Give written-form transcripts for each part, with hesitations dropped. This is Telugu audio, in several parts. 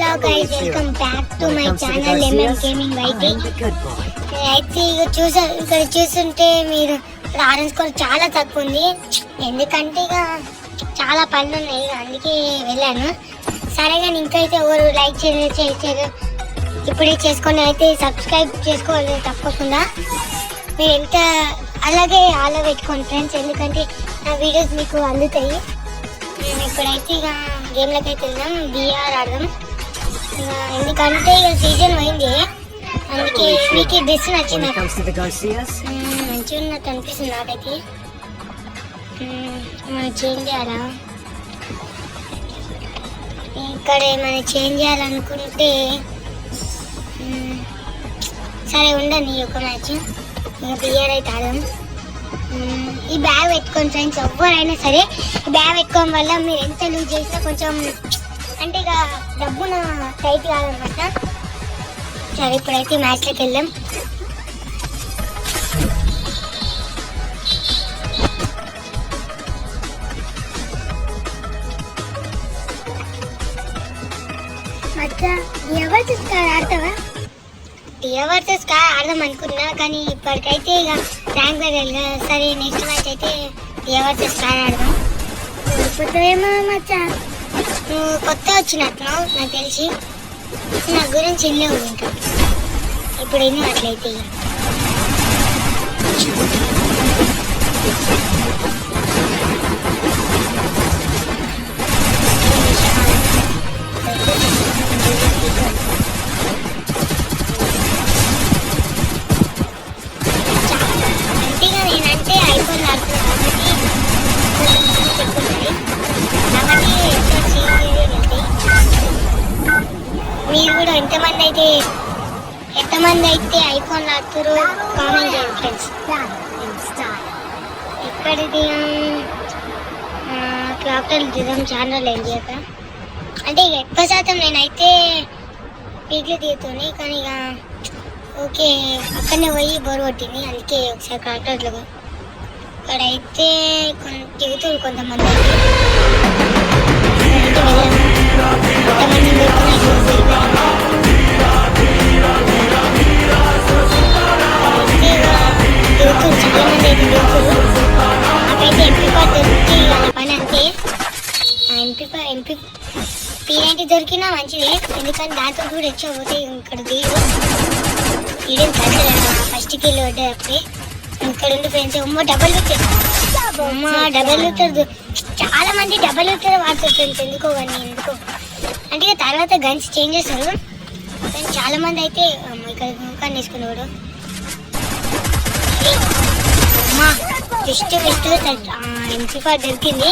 Hello guys, welcome back to my channel MM gaming YT. అయితే ఇక్కడ చూస్తుంటే మీరు ఆరెంజ్ స్కోర్ చాలా తక్కువ ఉంది. ఎందుకంటే ఇక చాలా పనులు ఉన్నాయి, అందుకే వెళ్ళాను. సరే కానీ ఇంకైతే ఎవరు లైక్ చేయలేదు, ఇప్పుడే చేసుకొని అయితే సబ్స్క్రైబ్ చేసుకోవాలి తప్పకుండా. మీరు ఎంత అలాగే ఆలో పెట్టుకోండి ఫ్రెండ్స్, ఎందుకంటే నా వీడియోస్ మీకు అందుతాయి. ఇప్పుడైతే ఇక గేమ్లోకి అయితే వెళ్దాం, బిఆర్ ఆడదాం. ఎందుకంటే ఇక సీజన్ పోయింది, అందుకే మీకు డ్రెస్ నచ్చింది, మంచిగా ఉన్నట్టు అనిపిస్తుంది నాకైతే. మనం చేంజ్ చేయాలా? ఇక్కడ ఏమైనా చేంజ్ చేయాలనుకుంటే సరే ఉండని ఒక మ్యాచ్. ఇక బిఆర్ అయితే ఆడదాం. ఈ బ్యాగ్ పెట్టుకోండి ఫ్రెండ్స్, ఎవరైనా సరే ఈ బ్యాగ్ పెట్టుకోవడం వల్ల మీరు ఎంత లూజ్ చేసినా కొంచెం అంటే ఇక డబ్బున టైట్ కాదనమాట. సరే ఇప్పుడైతే మ్యాచ్లోకి వెళ్దాం. అచ్చా ఎవరు ఆడతావా? వర్సెస్ ఆడదాం అనుకున్నా, కానీ ఇప్పటికైతే ఇక ర్యాంక్ వెళ్ళాలి. సరే నెక్స్ట్ మ్యాచ్ అయితే వర్సెస్ ఆడదాం. కొత్తవేమో మచ్చా, నువ్వు కొత్త వచ్చినట్టున్నావు నాకు తెలిసి, నా గురించి ఇల్లే ఇంకా ఇప్పుడు ఎన్ని అట్లయితే ఇక మీరు కూడా ఎంతమంది అయితే ఐఫోన్ ఆడుతారో కామెంట్ చేయండి ఫ్రెండ్స్. ఇక్కడిది క్రాఫ్టర్ దిగం ఛానల్ ఏం చేయక, అంటే ఇక ఎక్కువ శాతం నేనైతే పీక్లు దిగుతుంది, కానీ ఇక ఓకే అక్కడనే పోయి బోర్ కొట్టింది, అందుకే ఒకసారి క్రాఫ్టర్లు ఇక్కడైతే దిగుతారు కొంతమంది. నాకైతే ఎంపీ దొరికి పని అంతే. ఎంపీ P90 దొరికినా మంచిదే, ఎందుకంటే దాంతో కూడా ఎక్కువ పోతే ఇక్కడ దిగు ఇదేం తగ్గలేదు. ఫస్ట్ కిలో పడ్డది ఇక్కడ ఉండి ఫ్రెండ్స్. డబల్ లూటర్ చాలా మంది డబల్ లూటర్ వాడుతారు ఫ్రెండ్స్, ఎందుకో కానీ ఎందుకో అంటే తర్వాత గన్స్ చేంజ్ చేస్తారు, కానీ చాలా మంది అయితే ఇక్కడ ముఖాన్ని వేసుకున్నాడు. జస్ట్ MP5 దొరికింది.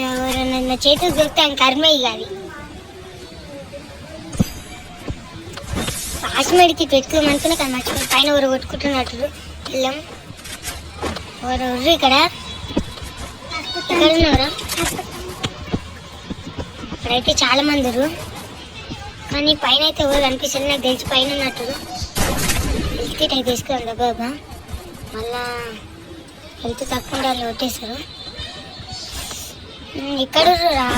ఎవరన్నా చేతులు దొరికితే ఆయన కర్మే కాదు. కాశ్మీర్కి పెట్టుకోమనుకున్నా కానీ మర్చిపోయి పైన ఎవరు కొట్టుకుంటున్నట్టు వెళ్ళాం. ఎవరెవరు ఇక్కడ ఉన్నవరా? ఇక్కడైతే చాలా మంది ఉన్నారు, కానీ పైన అయితే ఎవరు కనిపిస్తుంది నాకు తెలిసి పైన ఉన్నట్టు. హెల్త్ కిట్ అయితే వేసుకోండి బాబా, మళ్ళా హెల్త్ తక్కువ వాళ్ళు కొట్టేస్తారు. ఇక్కడ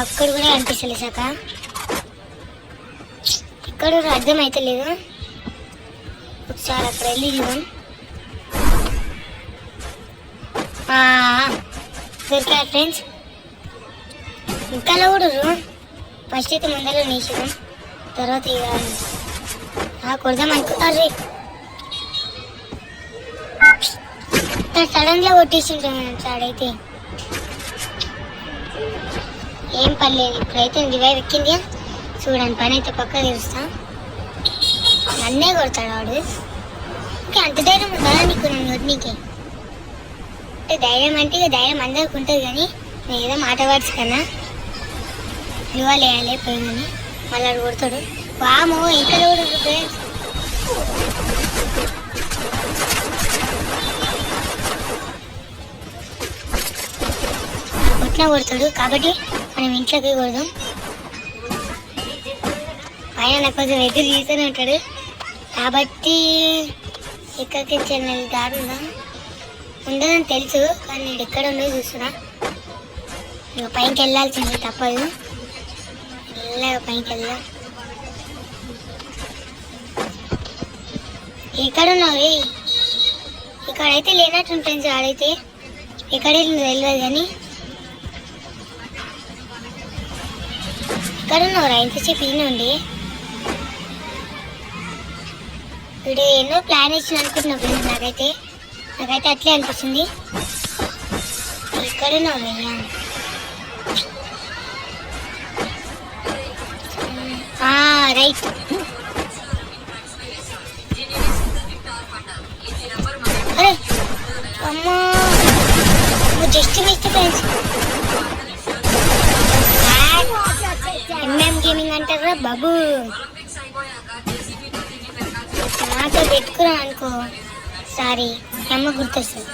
అక్కడ కూడా కనిపిస్తలేదు సాక, ఇక్కడ అర్థమైతే లేదు. ఒకసారి అక్కడ వెళ్ళి చూద్దాం. దొరికారు ఫ్రెండ్స్, ఇంకా కూడా ఫస్ట్ అయితే ముందర నేసాం, తర్వాత ఇక కొడదాం అనుకుంటారు. సడన్ గా కొట్టేసింటాం సాడైతే, ఏం పర్లేదు. ఇప్పుడైతే రివైవ్ ఎక్కింది చూడండి, పని అయితే పక్క తెలుస్తా. నన్నే కొడతాడు వాడు. ఓకే అంత ధైర్యం ఉందా నీకు నన్ను కొట్టినీకే? అంటే ధైర్యం అంటే ఇక ధైర్యం అందరికి ఉంటుంది, కానీ నేను ఏదో మాట వర్డ్స్ కన్నా ఇవ్వాలి వేయాలి పోయిందని మళ్ళీ కొడతాడు. వామో ఇంకా కూడా ఫ్రెండ్స్. కొట్టినా కొడతాడు కాబట్టి మనం ఇంట్లోకి కొడదాం. పైన నాకు కొంచెం ఎదురు తీస్తూనే ఉంటాడు కాబట్టి ఇక్కడికి చెన్నై దారి ఉందా ఉండదని తెలుసు, కానీ నేను ఎక్కడ ఉండో చూస్తున్నా. ఇక పైకి వెళ్ళాల్సింది తప్పదు, మెల్లగా పైకి వెళ్దాం. ఎక్కడున్నావు రే? ఇక్కడైతే లేనట్టు ఫ్రెండ్స్. ఆడైతే ఎక్కడ తెలియదు కానీ ఎక్కడున్నావురా? ఇంతసేపు ఈయన ఉండి వీడు ఎన్నో ప్లాన్ వేసి అనుకుంటున్నా ఫ్రెండ్స్. నాకైతే అట్లే అనిపిస్తుంది. ఎక్కడున్నావు భయ్యా? రైట్. అరే అమ్మా, just missed friends. MM gaming అంటారా బాబు? నాతో పెట్టుకురా అనుకో, సారీ అమ్మ గుర్తొస్తుంది.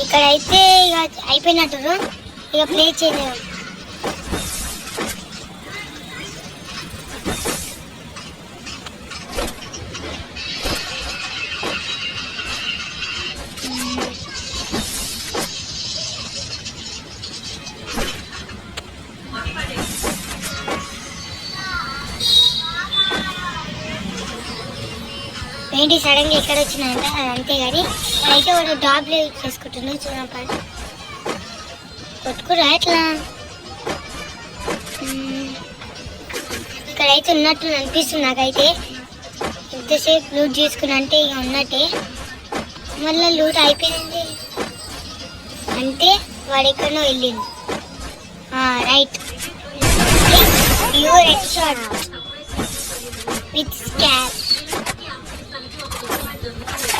ఇక్కడైతే ఇక అయిపోయినట్టు, ఇక ప్లే చేయలేము. ఏంటి సడన్గా ఎక్కడ వచ్చినాయంట, అంతే కానీ అయితే వాడు డాబ్ లీవ్ చేసుకుంటున్నాడు. చూడండి కొట్టుకురా ఎట్లా. ఇక్కడైతే ఉన్నట్టు అనిపిస్తుంది నాకైతే. ఎంతసేపు లూట్ చేసుకున్నా అంటే ఇక ఉన్నట్టే. మళ్ళీ లూట్ అయిపోయింది అంటే వాడు ఎక్కడనో వెళ్ళింది. Right. Pure head shot with scar.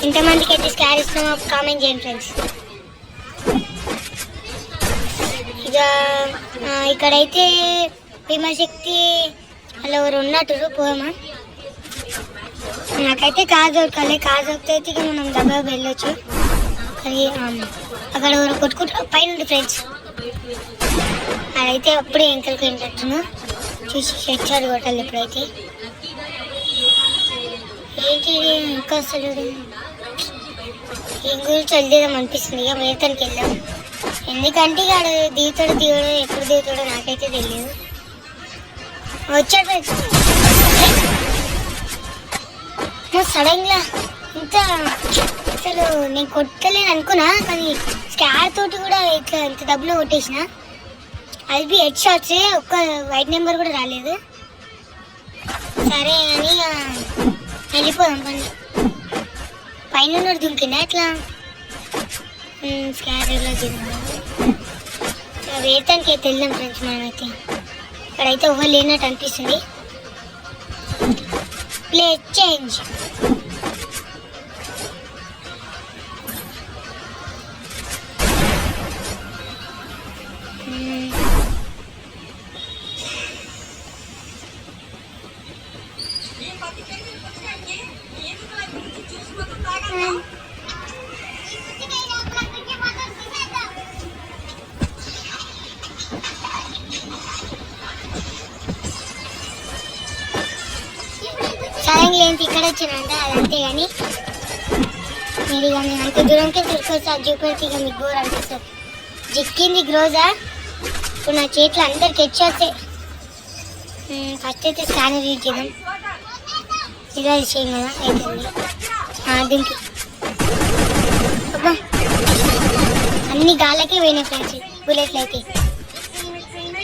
ఇంతమందికి అయితే స్కార్ ఇస్తున్నామో కామెంట్ చేయండి ఫ్రెండ్స్. ఇక ఇక్కడైతే భీమశక్తి అలా ఎవరు ఉన్నట్టు పోమా. నాకైతే కార్ దొరకాలి. కార్ దొరికితే అయితే ఇక మనం దగ్గర వెళ్ళొచ్చు. కానీ అక్కడ ఎవరు కొట్టుకుంటారు పైన ఫ్రెండ్స్. అదైతే అప్పుడే ఎంకలకి ఏంటట్టును చూసి హెచ్ఆర్ కొట్టాలి. ఇప్పుడైతే ఏంటి ఇంకా అసలు ఏం గురించి వెళ్దాం అనిపిస్తుంది. ఇక మేతనికి వెళ్దాం. ఎందుకంటే ఇక దిగుతాడో ఎప్పుడు దిగుతాడో నాకైతే తెలియదు. వచ్చాడు సడన్గా ఇంత అసలు నేను కొట్టలేను అనుకున్నా, కానీ స్కార్ తోటి కూడా ఇట్లా ఇంత డబ్బులో కొట్టేసిన. అది హెడ్ షాట్స్, ఒక్క వైట్ నెంబర్ కూడా రాలేదు. సరే అని వెళ్ళిపోదాం పని. పైన దుంకిందా ఎట్లా స్కార్లో వేతానికి అయితే వెళ్దాం ఫ్రెండ్స్. మనమైతే ఇక్కడైతే ఎవరు లేనట్టు అనిపిస్తుంది. Play change. సడన్గా ఏంటి ఇక్కడ వచ్చినంట, అదంతే. కానీ మీరు కానీ అంత దూరంకే తీసుకొచ్చి అది చూపెడితే ఇక మీకు బోర్ అనిపిస్తుంది. జిక్కింది గ్రోజా. ఇప్పుడు నా చేతిలో అందరికి హెడ్షాట్సే. ఫస్ట్ అయితే స్కానర్ యూజ్ చేద్దాం. ఇలా చేయం కదా అవుతుంది. దీనికి అబ్బా అన్ని గాళ్ళకే పోయినాయి ఫ్రెండ్స్ బుల్లెట్లు అయితే.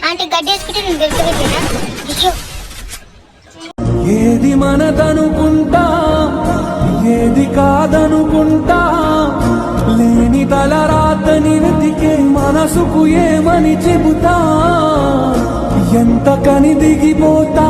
అంటే గడ్డేసుకుంటే నేను దొరకబెట్టినా. అయ్యో ఏది మనదనుకుంటా ఏది కాదనుకుంటా, లేని తలరాతని వెతికే మనసుకు ఏమని చెబుతా, ఎంత కని దిగిపోతా